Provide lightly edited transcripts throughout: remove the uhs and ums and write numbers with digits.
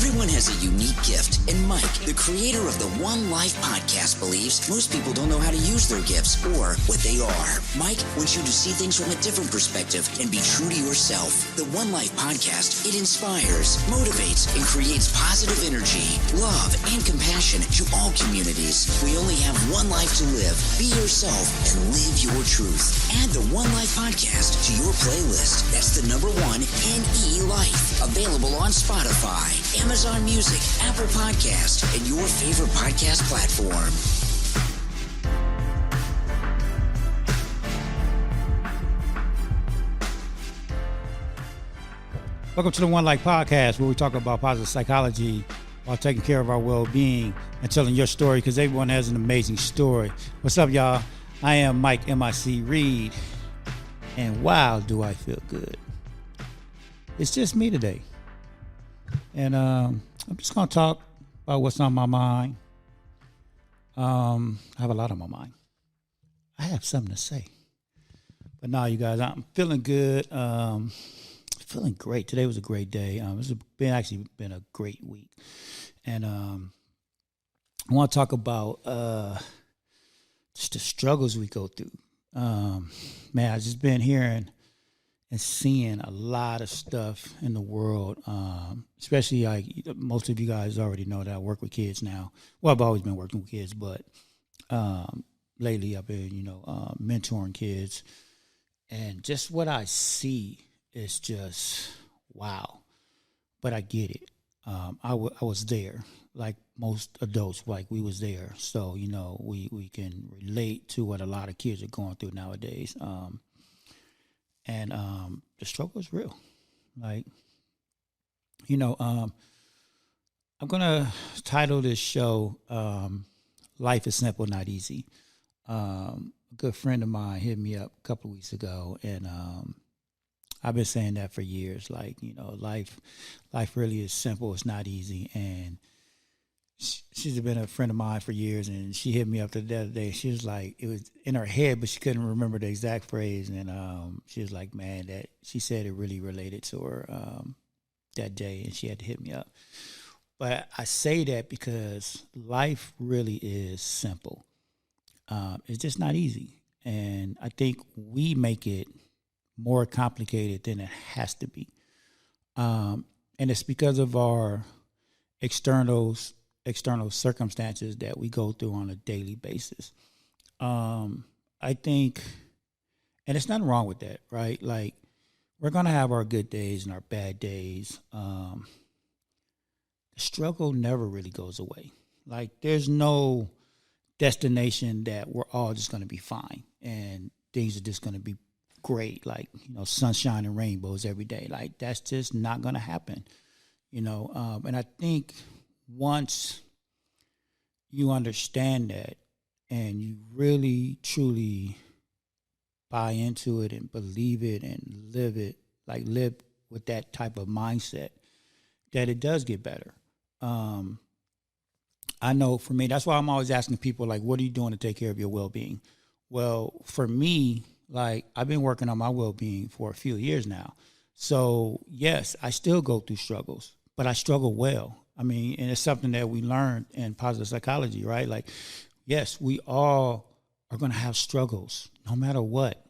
Everyone has a unique gift, and Mike, the creator of the One Life podcast, believes most people don't know how to use their gifts or what they are. Mike wants you to see things from a different perspective and be true to yourself. The One Life podcast, it inspires, motivates, and creates positive energy, love, and compassion to all communities. We only have one life to live. Be yourself and live your truth. Add the One Life podcast to your playlist. That's the number one, NE Life. Available on Spotify, Amazon Music, Apple Podcast, and your favorite podcast platform. Welcome to the One Life Podcast, where we talk about positive psychology while taking care of our well-being and telling your story, because everyone has an amazing story. What's up, y'all? I am Mike M.I.C. Reed, and wow, do I feel good. It's just me today. And I'm just going to talk about what's on my mind. I have a lot on my mind. I have something to say. But now, you guys, I'm feeling good. Feeling great. Today was a great day. It's been a great week. And I want to talk about just the struggles we go through. Man, I've just been hearing and seeing a lot of stuff in the world, especially like most of you guys already know that I work with kids now. Well, I've always been working with kids, but lately I've been, mentoring kids. And just what I see is just, wow. But I get it. I was there, like most adults, like we was there. So, we can relate to what a lot of kids are going through nowadays. And the struggle is real. Like, I'm going to title this show, Life is Simple, Not Easy. A good friend of mine hit me up a couple of weeks ago, and I've been saying that for years. Like, life really is simple. It's not easy. And she's been a friend of mine for years, and she hit me up the other day. She was like, it was in her head, but she couldn't remember the exact phrase. And she was like, man, that she said it really related to her that day, and she had to hit me up. But I say that because life really is simple. It's just not easy. And I think we make it more complicated than it has to be. And it's because of our external circumstances that we go through on a daily basis. I think, and there's nothing wrong with that, right? Like, we're going to have our good days and our bad days. The struggle never really goes away. Like, there's no destination that we're all just going to be fine and things are just going to be great, like, sunshine and rainbows every day. Like, that's just not going to happen, and I think once you understand that and you really, truly buy into it and believe it and live it, like live with that type of mindset, that it does get better. I know for me, that's why I'm always asking people, like, what are you doing to take care of your well-being? Well, for me, like, I've been working on my well-being for a few years now. So, yes, I still go through struggles, but I struggle well. I mean, and it's something that we learned in positive psychology, right? Like, yes, we all are going to have struggles no matter what,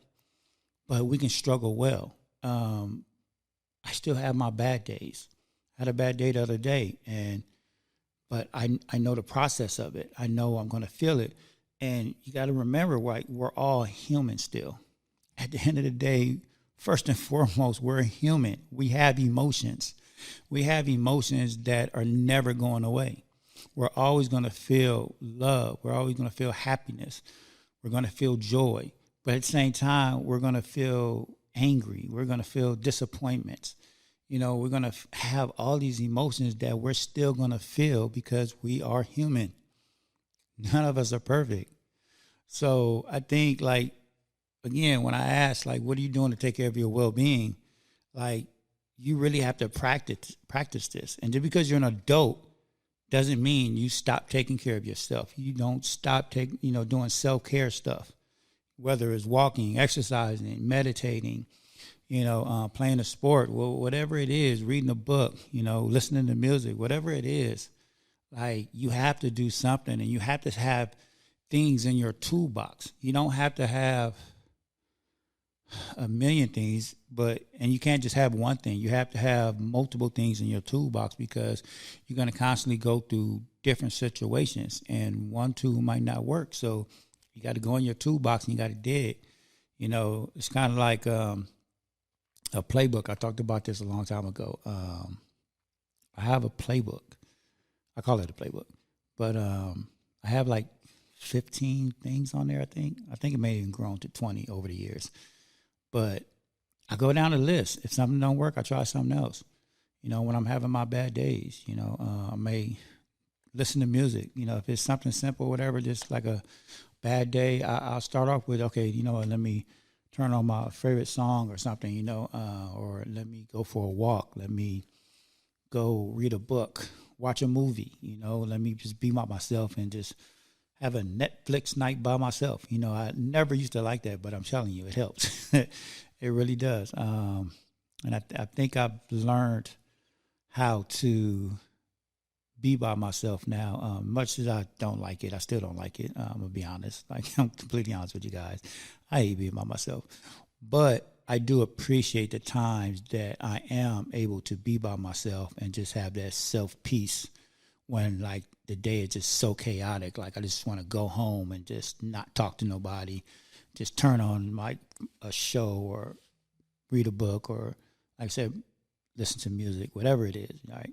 but we can struggle well. I still have my bad days. I had a bad day the other day, but I know the process of it. I know I'm going to feel it. And you got to remember, like, we're all human still. At the end of the day, first and foremost, we're human. We have emotions. We have emotions that are never going away. We're always going to feel love. We're always going to feel happiness. We're going to feel joy. But at the same time, we're going to feel angry. We're going to feel disappointments. We're going to have all these emotions that we're still going to feel because we are human. None of us are perfect. So I think, like, again, when I ask, like, what are you doing to take care of your well-being? Like, you really have to practice this. And just because you're an adult doesn't mean you stop taking care of yourself. You don't stop doing self-care stuff, whether it's walking, exercising, meditating, playing a sport, whatever it is, reading a book, listening to music, whatever it is, like you have to do something and you have to have things in your toolbox. You don't have to have a million things, and you can't just have one thing. You have to have multiple things in your toolbox because you're going to constantly go through different situations and one tool might not work. So you got to go in your toolbox and you got to dig. It's kind of like a playbook. I talked about this a long time ago. I have a playbook. I call it a playbook, but I have like 15 things on there. I think it may have even grown to 20 over the years. But I go down the list. If something don't work, I try something else. When I'm having my bad days, I may listen to music. If it's something simple, whatever, just like a bad day, I'll start off with, okay, let me turn on my favorite song or something, or let me go for a walk. Let me go read a book, watch a movie, let me just be by myself and just have a Netflix night by myself. I never used to like that, but I'm telling you, it helps. It really does. And I think I've learned how to be by myself now. Much as I don't like it, I still don't like it. I'm going to be honest. Like, I'm completely honest with you guys. I hate being by myself. But I do appreciate the times that I am able to be by myself and just have that self-peace when, like, the day is just so chaotic. Like, I just want to go home and just not talk to nobody. Just turn on, like, a show or read a book or, like I said, listen to music, whatever it is, right?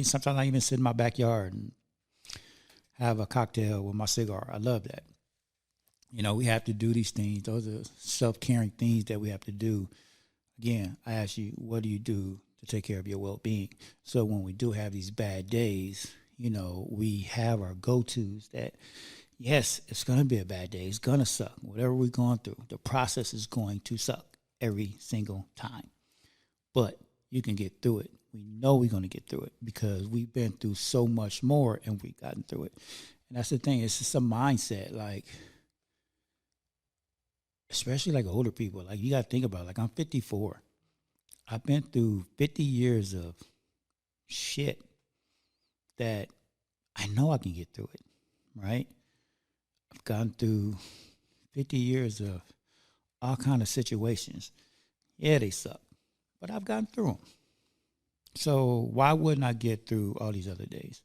Sometimes I even sit in my backyard and have a cocktail with my cigar. I love that. We have to do these things. Those are self-caring things that we have to do. Again, I ask you, what do you do to take care of your well-being? So when we do have these bad days, we have our go-tos that, yes, it's going to be a bad day. It's going to suck. Whatever we're going through, the process is going to suck every single time. But you can get through it. We know we're going to get through it because we've been through so much more and we've gotten through it. And that's the thing. It's just a mindset, like, especially like older people. Like, you got to think about it. Like, I'm 54. I've been through 50 years of shit that I know I can get through it, right? I've gone through 50 years of all kind of situations. Yeah, they suck, but I've gotten through them. So why wouldn't I get through all these other days?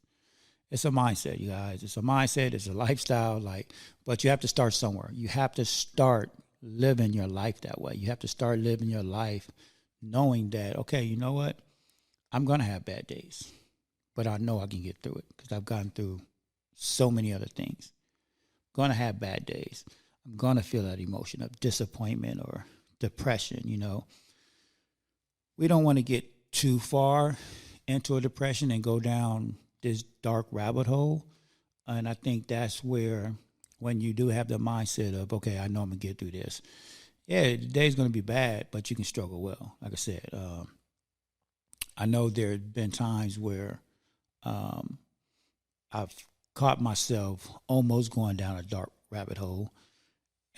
It's a mindset, you guys. It's a mindset. It's a lifestyle. But you have to start somewhere. You have to start living your life that way. You have to start living your life knowing that, okay, you know what? I'm going to have bad days, but I know I can get through it because I've gone through so many other things. Going to have bad days. I'm going to feel that emotion of disappointment or depression, We don't want to get too far into a depression and go down this dark rabbit hole. And I think that's where, when you do have the mindset of, okay, I know I'm going to get through this. Yeah, the day's going to be bad, but you can struggle well. Like I said, I know there have been times where I've caught myself almost going down a dark rabbit hole.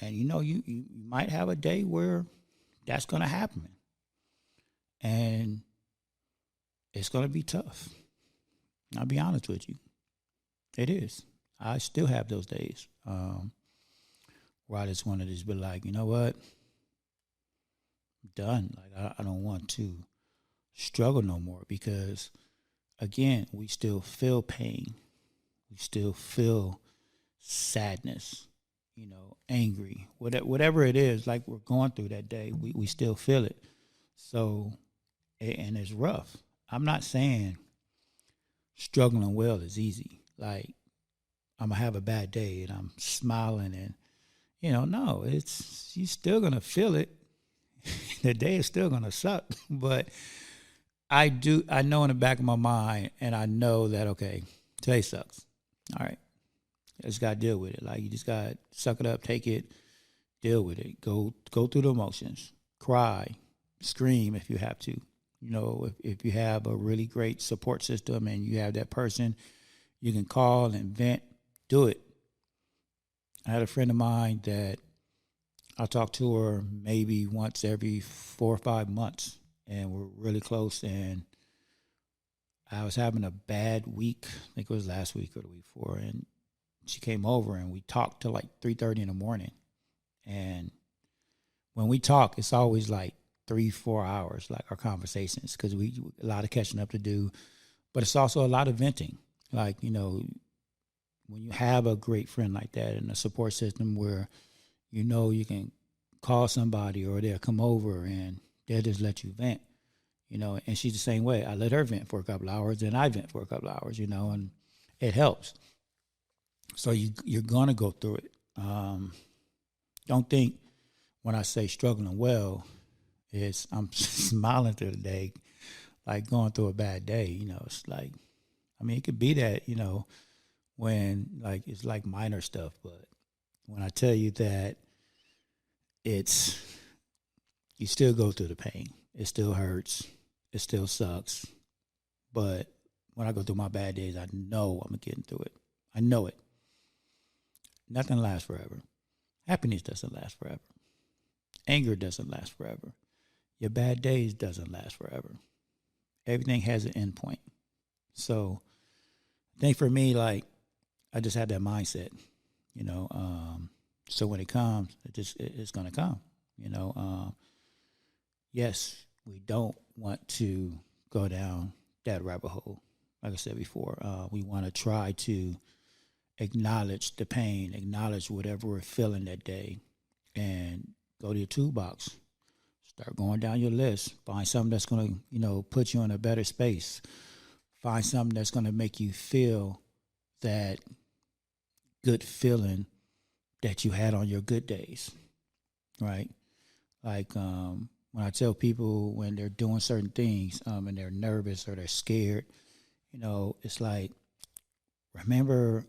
And, you might have a day where that's going to happen. And it's going to be tough. I'll be honest with you. It is. I still have those days where I just want to just be like, you know what? I'm done. Like, I don't want to struggle no more because, again, we still feel pain. We still feel sadness, angry, whatever it is, like we're going through that day, we still feel it. So, and it's rough. I'm not saying struggling well is easy. Like, I'm going to have a bad day and I'm smiling and, no, you're still going to feel it. The day is still going to suck. But I know in the back of my mind, and I know that, okay, today sucks. All right. I just got to deal with it. Like, you just got to suck it up, take it, deal with it. Go through the emotions. Cry, scream if you have to. If you have a really great support system and you have that person you can call and vent, do it. I had a friend of mine that I talk to her maybe once every 4 or 5 months, and we're really close. And I was having a bad week. I think it was last week or the week before, and she came over and we talked till like 3:30 in the morning. And when we talk, it's always like 3 4 hours, like our conversations, because we a lot of catching up to do, but it's also a lot of venting. Like, when you have a great friend like that and a support system where you can call somebody or they'll come over and they'll just let you vent, and she's the same way. I let her vent for a couple of hours, then I vent for a couple of hours, and it helps. So you're going to go through it. Don't think when I say struggling well, I'm smiling through the day, like going through a bad day. It's like, it could be that, when like it's like minor stuff, but when I tell you that you still go through the pain. It still hurts. It still sucks. But when I go through my bad days, I know I'm getting through it. I know it. Nothing lasts forever. Happiness doesn't last forever. Anger doesn't last forever. Your bad days doesn't last forever. Everything has an end point. So I think for me, like, I just had that mindset, so when it comes, it's going to come, yes, we don't want to go down that rabbit hole. Like I said before, we want to try to acknowledge the pain, acknowledge whatever we're feeling that day, and go to your toolbox. Start going down your list. Find something that's going to, put you in a better space. Find something that's going to make you feel that good feeling that you had on your good days, right? Like when I tell people when they're doing certain things and they're nervous or they're scared, it's like, remember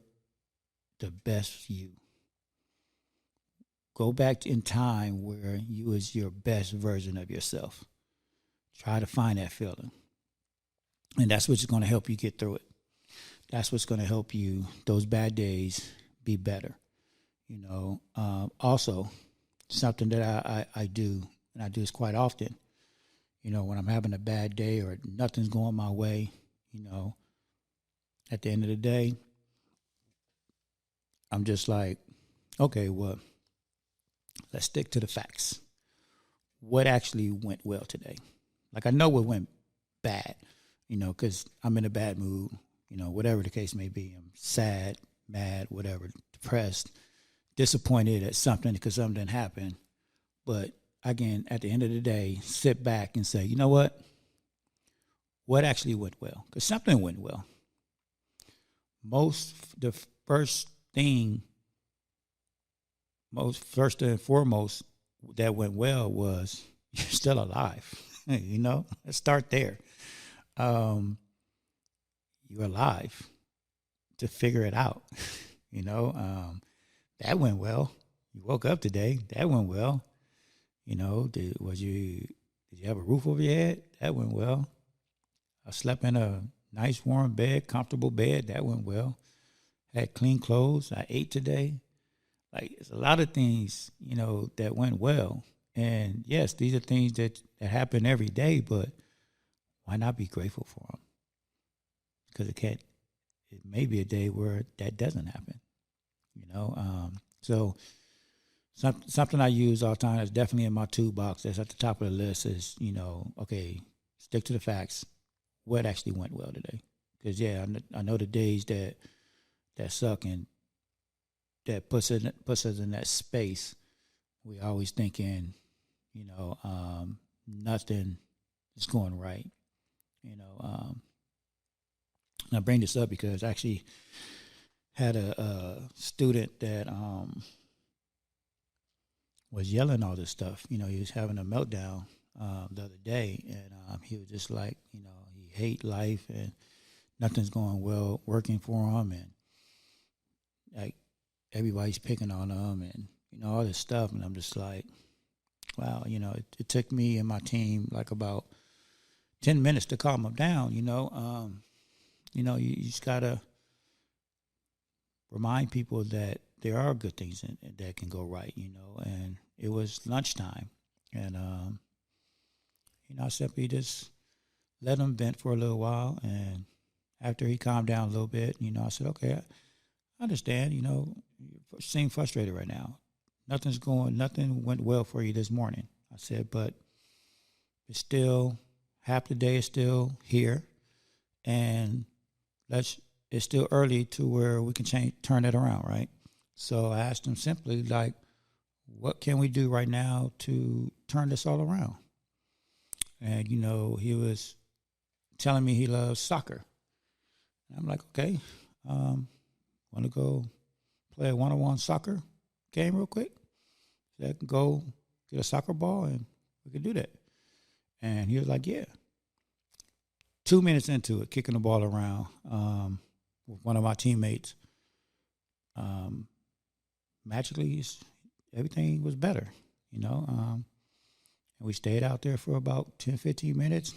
the best you. Go back in time where you was your best version of yourself. Try to find that feeling. And that's what's going to help you get through it. That's what's going to help you, those bad days, be better. Also, something that I do, and I do this quite often, when I'm having a bad day or nothing's going my way, at the end of the day, I'm just like, okay, well, let's stick to the facts. What actually went well today? Like, I know what went bad, because I'm in a bad mood, whatever the case may be. I'm sad, mad, whatever, depressed, disappointed at something because something happened. But again, at the end of the day, sit back and say, you know what? What actually went well? Because something went well. The first and foremost that went well was you're still alive. Let's start there. You're alive to figure it out. That went well. You woke up today. That went well. Did you have a roof over your head? That went well. I slept in a nice warm bed, comfortable bed. That went well. Had clean clothes. I ate today. Like, it's a lot of things, that went well. And yes, these are things that happen every day, but why not be grateful for them? Because it may be a day where that doesn't happen, So something I use all the time is definitely in my toolbox. That's at the top of the list is, okay, stick to the facts. What actually went well today? Because, yeah, I know the days that suck and that puts us in that space. We always thinking, nothing is going right. And I bring this up because I actually had a student that was yelling all this stuff. He was having a meltdown the other day, and he was just like, he hate life and nothing's going well working for him, and like everybody's picking on him, and all this stuff. And I'm just like, wow, it took me and my team like about 10 minutes to calm him down. You just gotta remind people that there are good things that can go right, and it was lunchtime. And, I simply just let him vent for a little while. And after he calmed down a little bit, I said, okay, I understand, you seem frustrated right now. Nothing went well for you this morning. I said, but it's still, half the day is still here. And it's still early to where we can turn it around, right? So I asked him simply, like, what can we do right now to turn this all around? And, he was telling me he loves soccer. And I'm like, okay, want to go play a one-on-one soccer game real quick? So I can go get a soccer ball and we could do that. And he was like, yeah. 2 minutes into it, kicking the ball around with one of my teammates, magically everything was better, and we stayed out there for about 10, 15 minutes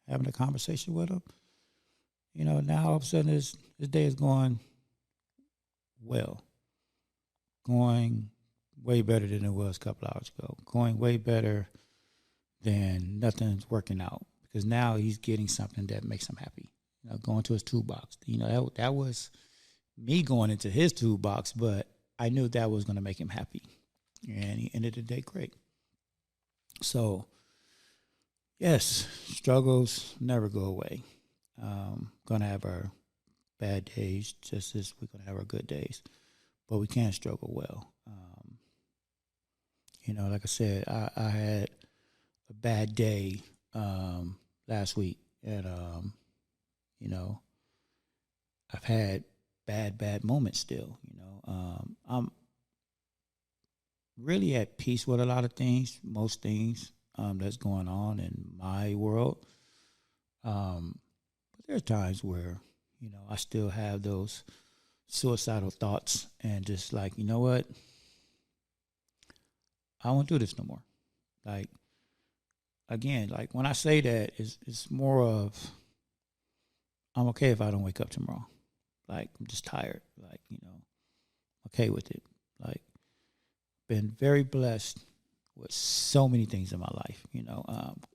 having a conversation with him. Now all of a sudden this day is going well, going way better than it was a couple hours ago, going way better than nothing's working out, because now he's getting something that makes him happy, going to his toolbox. That was me going into his toolbox, but I knew that was going to make him happy, and he ended the day great. So, yes, struggles never go away. Going to have our bad days just as we're going to have our good days, but we can struggle well. Like I said, I had a bad day last week, and I've had bad moments still. I'm really at peace with a lot of things, most things that's going on in my world. But there are times where, I still have those suicidal thoughts and just like, you know what? I won't do this no more. Like, again, like when I say that, it's more of I'm okay if I don't wake up tomorrow. Like, I'm just tired. Like, okay with it. Like, been very blessed with so many things in my life,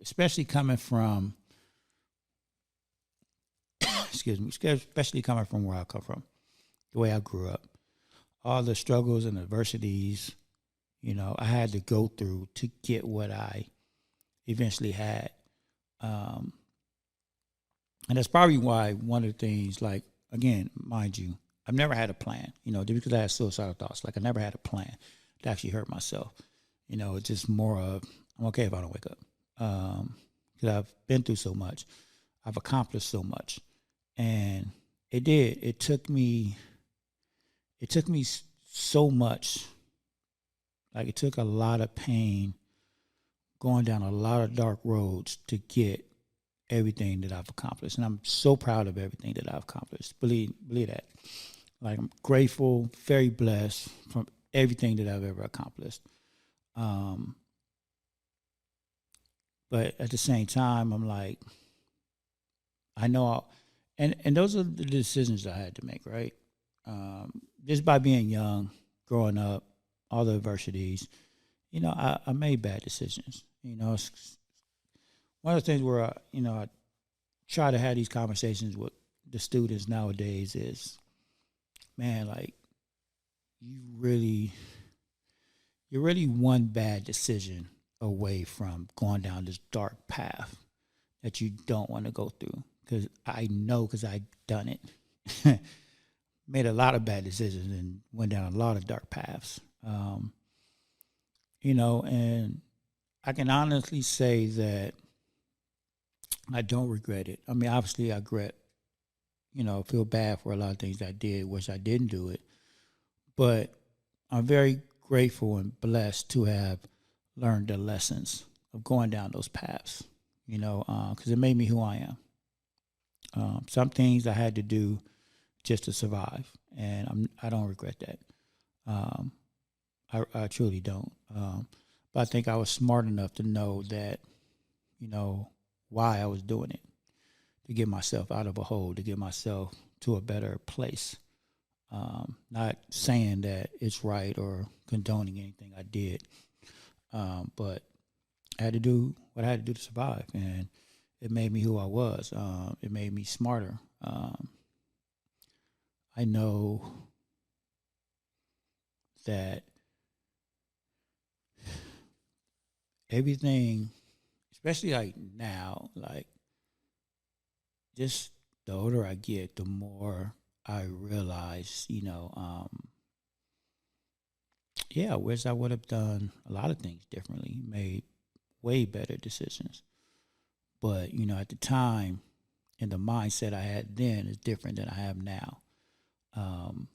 especially coming from, especially coming from where I come from, the way I grew up, all the struggles and adversities, I had to go through to get what I eventually had. And that's probably why one of the things, like, again, mind you, I've never had a plan, because I had suicidal thoughts. Like, I never had a plan to actually hurt myself. It's just more of, I'm okay if I don't wake up. Because I've been through so much. I've accomplished so much. And it did. It took me so much. Like, it took a lot of pain, going down a lot of dark roads to get everything that I've accomplished. And I'm so proud of everything that I've accomplished. Believe that. Like, I'm grateful, very blessed from everything that I've ever accomplished. But at the same time, I'm like, I know, and those are the decisions I had to make, right? Just by being young, growing up, all the adversities, I made bad decisions. It's one of the things where, I try to have these conversations with the students nowadays is, man, like, you're really one bad decision away from going down this dark path that you don't want to go through. Because I know, because I've done it. Made a lot of bad decisions and went down a lot of dark paths. And I can honestly say that I don't regret it. I mean, obviously I regret, feel bad for a lot of things I did, wish I didn't do it. But I'm very grateful and blessed to have learned the lessons of going down those paths, because it made me who I am. Some things I had to do just to survive, and I don't regret that. I truly don't. But I think I was smart enough to know that, why I was doing it, to get myself out of a hole, to get myself to a better place. Not saying that it's right or condoning anything I did. But I had to do what I had to do to survive, and it made me who I was. It made me smarter. I know that everything, especially like now, like just the older I get, the more I realize, I wish I would have done a lot of things differently, made way better decisions. But, at the time and the mindset I had then is different than I have now. Um,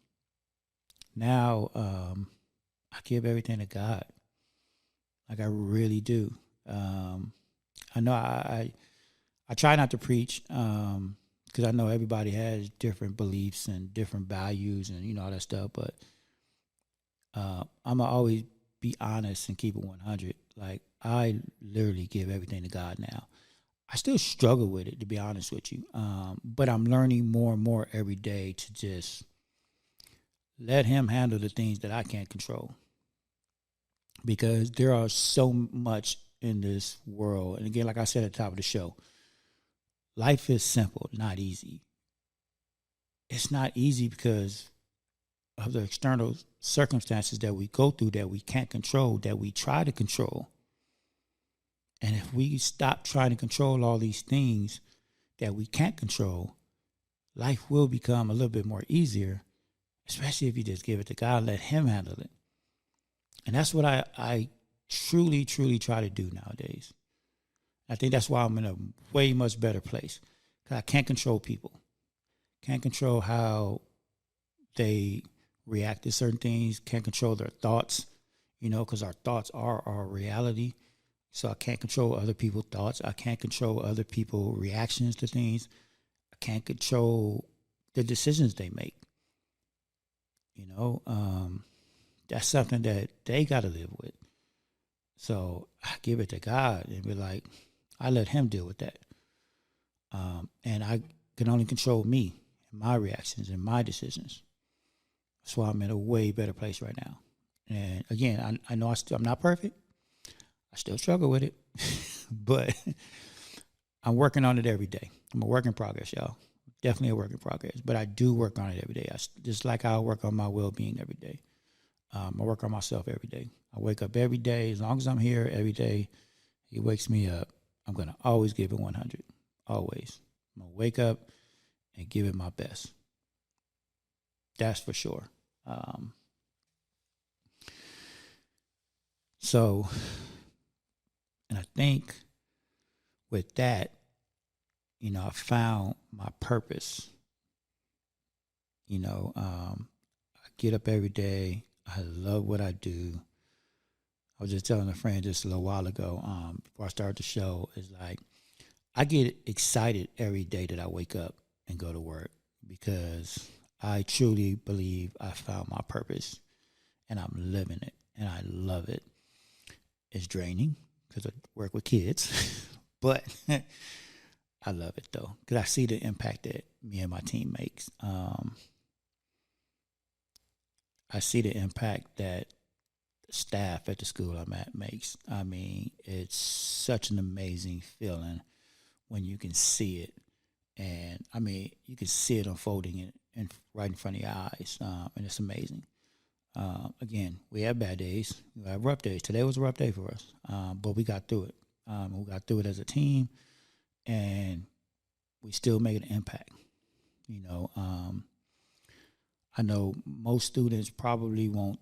now, I give everything to God. Like I really do. I know I try not to preach because I know everybody has different beliefs and different values and all that stuff. But I'm gonna always be honest and keep it 100. Like I literally give everything to God now. I still struggle with it, to be honest with you. But I'm learning more and more every day to just let Him handle the things that I can't control. Because there are so much in this world. And again, like I said at the top of the show, life is simple, not easy. It's not easy because of the external circumstances that we go through that we can't control, that we try to control. And if we stop trying to control all these things that we can't control, life will become a little bit more easier, especially if you just give it to God and let Him handle it. And that's what I truly, truly try to do nowadays. I think that's why I'm in a way much better place. Because I can't control people. Can't control how they react to certain things. Can't control their thoughts, because our thoughts are our reality. So I can't control other people's thoughts. I can't control other people's reactions to things. I can't control the decisions they make. That's something that they got to live with. So I give it to God and be like, I let Him deal with that. And I can only control me and my reactions and my decisions. That's why I'm in a way better place right now. And again, I know I'm not perfect. I still struggle with it, but I'm working on it every day. I'm a work in progress, y'all. Definitely a work in progress, but I do work on it every day. Just like I work on my well-being every day. I work on myself every day. I wake up every day. As long as I'm here every day, He wakes me up. I'm going to always give it 100. Always. I'm going to wake up and give it my best. That's for sure. So, and I think with that, I found my purpose. I get up every day. I love what I do. I was just telling a friend just a little while ago, before I started the show, is like, I get excited every day that I wake up and go to work because I truly believe I found my purpose and I'm living it and I love it. It's draining because I work with kids, but I love it though because I see the impact that me and my team makes. I see the impact that the staff at the school I'm at makes. I mean, it's such an amazing feeling when you can see it. And I mean, you can see it unfolding right in front of your eyes. And it's amazing. Again, we have bad days. We have rough days. Today was a rough day for us. But we got through it. We got through it as a team. And we still made an impact. I know most students probably won't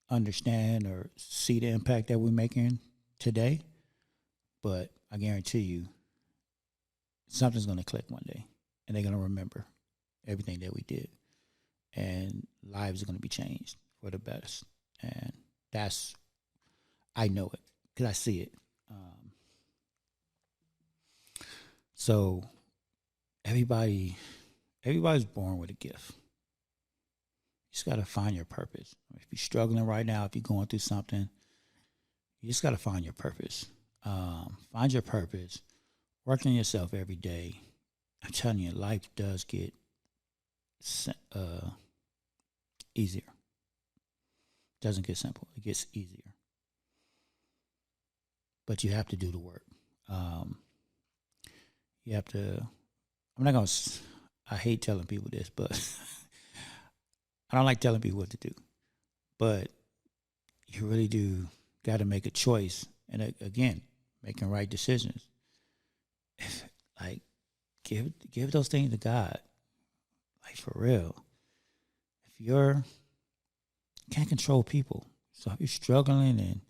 understand or see the impact that we're making today, but I guarantee you something's going to click one day and they're going to remember everything that we did and lives are going to be changed for the best. And I know it because I see it. So everybody's born with a gift. You just got to find your purpose. If you're struggling right now, if you're going through something, you just got to find your purpose. Find your purpose. Work on yourself every day. I'm telling you, life does get easier. It doesn't get simple. It gets easier. but you have to do the work. You have to. I'm not gonna. I hate telling people this, but I don't like telling people what to do. But you really do got to make a choice, and again, making right decisions. Like, give those things to God. Like, for real. If you can't control people, so if you're struggling and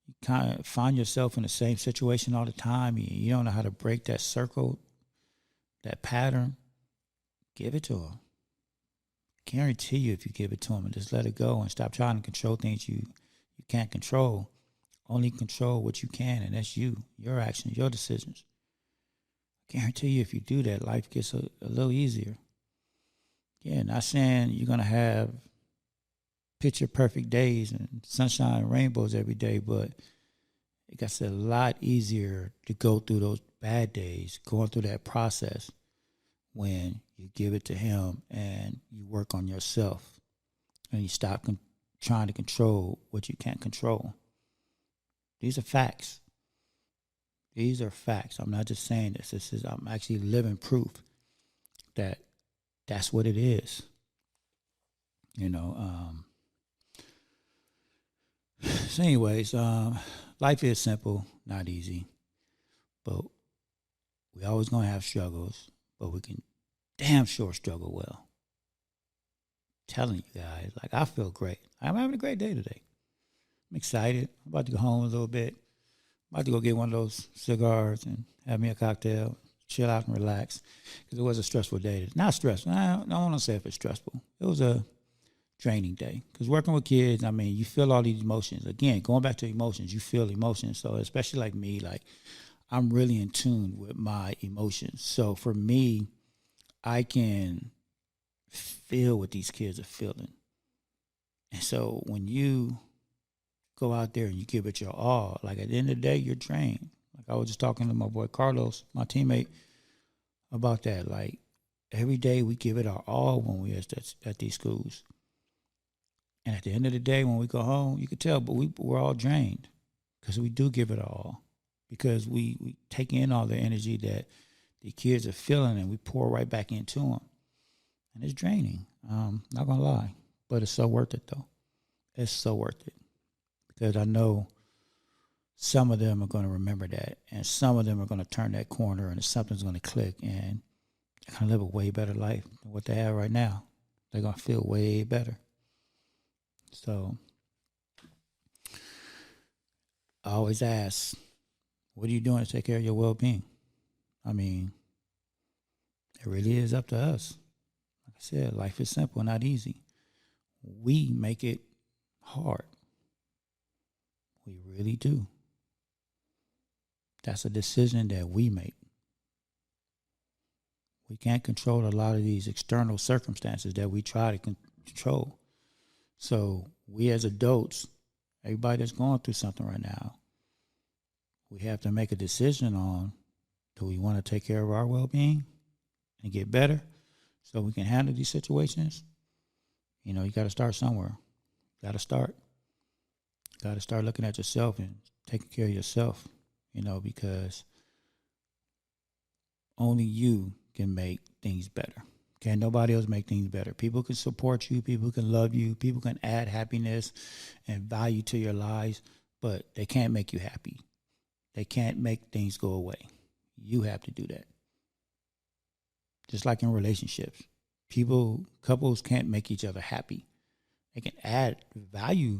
you kind of find yourself in the same situation all the time, you don't know how to break that circle, that pattern, give it to them. Guarantee you, if you give it to them and just let it go and stop trying to control things you can't control, only control what you can, and that's you, your actions, your decisions. Guarantee you, if you do that, life gets a little easier. Yeah, not saying you're going to have picture perfect days and sunshine and rainbows every day, but it gets a lot easier to go through those bad days, going through that process when you give it to him and you work on yourself and you stop trying to control what you can't control. These are facts. These are facts. I'm not just saying this. I'm actually living proof that that's what it is. So anyways, life is simple, not easy. But we always going to have struggles, but we can damn sure struggle well. I'm telling you guys, like, I feel great. I'm having a great day today. I'm excited. I'm about to go home a little bit. I'm about to go get one of those cigars and have me a cocktail, chill out and relax, because it was a stressful day. Not stressful. I don't want to say if it's stressful. It was a draining day, because working with kids, I mean, you feel all these emotions. Again, going back to emotions, you feel emotions. So especially like me, like, I'm really in tune with my emotions. So for me, I can feel what these kids are feeling. And so when you go out there and you give it your all, like, at the end of the day, you're drained. Like, I was just talking to my boy Carlos, my teammate, about that. Like, every day we give it our all when we're at these schools. And at the end of the day, when we go home, you can tell, but we're all drained, because we do give it our all, because we take in all the energy that the kids are feeling and we pour right back into them. And it's draining. Not going to lie. But it's so worth it, though. It's so worth it. Because I know some of them are going to remember that, and some of them are going to turn that corner, and something's going to click, and they're going to live a way better life than what they have right now. They're going to feel way better. So I always ask, what are you doing to take care of your well-being? I mean, it really is up to us. Like I said, life is simple, not easy. We make it hard. We really do. That's a decision that we make. We can't control a lot of these external circumstances that we try to control. So we as adults, everybody that's going through something right now, we have to make a decision on, do we want to take care of our well-being and get better so we can handle these situations? You got to start somewhere. Got to start looking at yourself and taking care of yourself, because only you can make things better. Can't nobody else make things better. People can support you. People can love you. People can add happiness and value to your lives, but they can't make you happy. They can't make things go away. You have to do that. Just like in relationships. Couples can't make each other happy. They can add value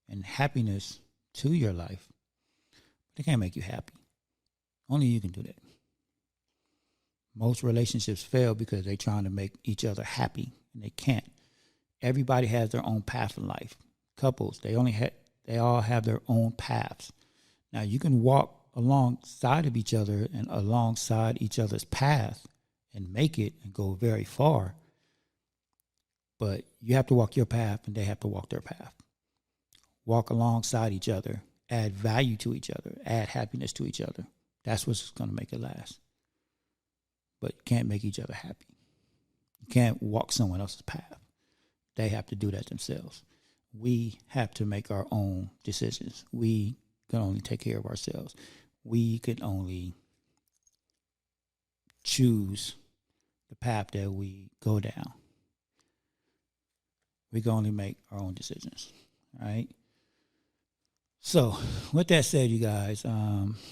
and happiness to your life. But they can't make you happy. Only you can do that. Most relationships fail because they're trying to make each other happy, and they can't. Everybody has their own path in life. Couples, they all have their own paths. Now, you can walk alongside of each other and alongside each other's path and make it and go very far. But you have to walk your path, and they have to walk their path. Walk alongside each other, add value to each other, add happiness to each other. That's what's going to make it last. But you can't make each other happy. You can't walk someone else's path. They have to do that themselves. We have to make our own decisions. We can only take care of ourselves. We can only choose the path that we go down. We can only make our own decisions, all right? So, with that said, you guys,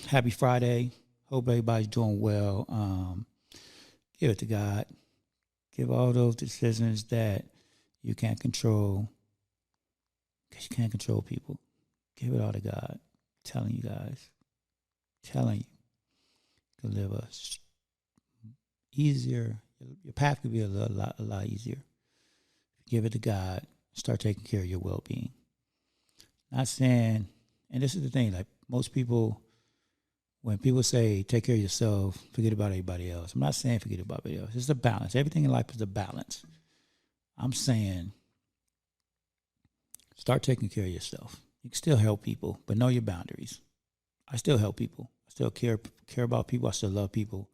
happy Friday. Hope everybody's doing well. Give it to God. Give all those decisions that you can't control, because you can't control people. Give it all to God. I'm telling you guys. Telling you. To live a easier, your path could be a lot easier. Give it to God. Start taking care of your well-being. Not saying, and this is the thing, like most people, when people say take care of yourself, forget about everybody else. I'm not saying forget about everybody else. It's a balance. Everything in life is a balance. I'm saying start taking care of yourself. You can still help people, but know your boundaries. I still help people. I still care about people. I still love people.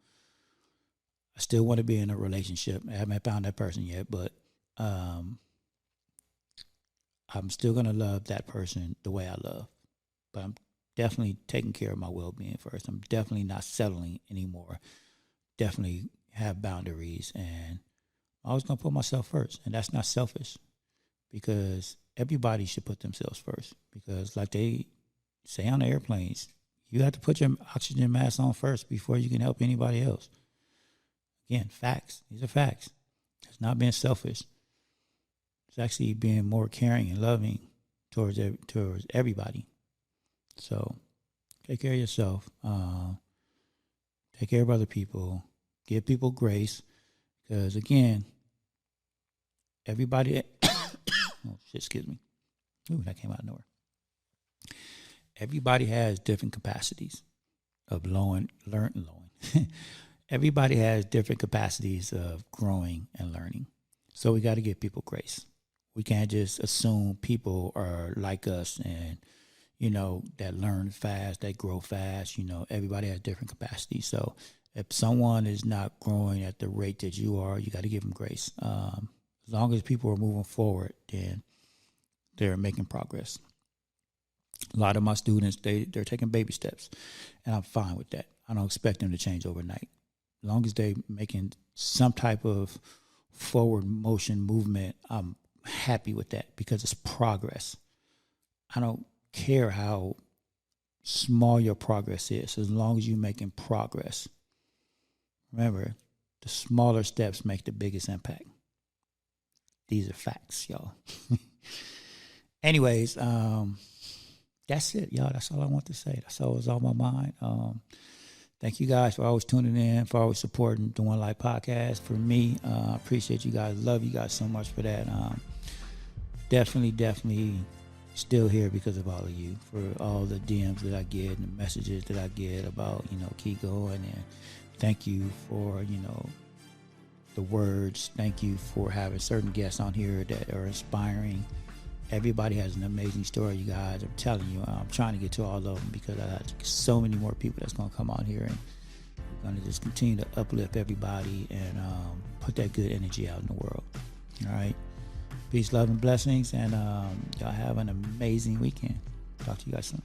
I still want to be in a relationship. I haven't found that person yet, but I'm still going to love that person the way I love. But I'm definitely taking care of my well-being first. I'm definitely not settling anymore. Definitely have boundaries, and I'm always going to put myself first. And that's not selfish, because everybody should put themselves first. Because like they say on the airplanes, you have to put your oxygen mask on first before you can help anybody else. Again, facts. These are facts. It's not being selfish. It's actually being more caring and loving towards everybody. So take care of yourself. Take care of other people. Give people grace. Because, again, everybody... oh, shit, excuse me. Ooh, that came out of nowhere. Everybody has different capacities of learning. Everybody has different capacities of growing and learning. So we got to give people grace. We can't just assume people are like us and, that learn fast, that grow fast. Everybody has different capacities. So if someone is not growing at the rate that you are, you got to give them grace. As long as people are moving forward, then they're making progress. A lot of my students, they're taking baby steps, and I'm fine with that. I don't expect them to change overnight. As long as they're making some type of forward motion movement, I'm happy with that, because it's progress. I don't care how small your progress is, as long as you're making progress. Remember, the smaller steps make the biggest impact. These are facts, y'all. Anyways, that's it, y'all. That's all I want to say. That's all was on my mind. Thank you guys for always tuning in, for always supporting the One Life Podcast. For me, I appreciate you guys. Love you guys so much for that. Definitely still here because of all of you, for all the DMs that I get and the messages that I get about, keep going. And thank you for, the words. Thank you for having certain guests on here that are inspiring. Everybody has an amazing story, you guys. I'm telling you, I'm trying to get to all of them, because I got so many more people that's going to come on here, and we're going to just continue to uplift everybody and put that good energy out in the world. All right. Peace, love, and blessings, and y'all have an amazing weekend. Talk to you guys soon.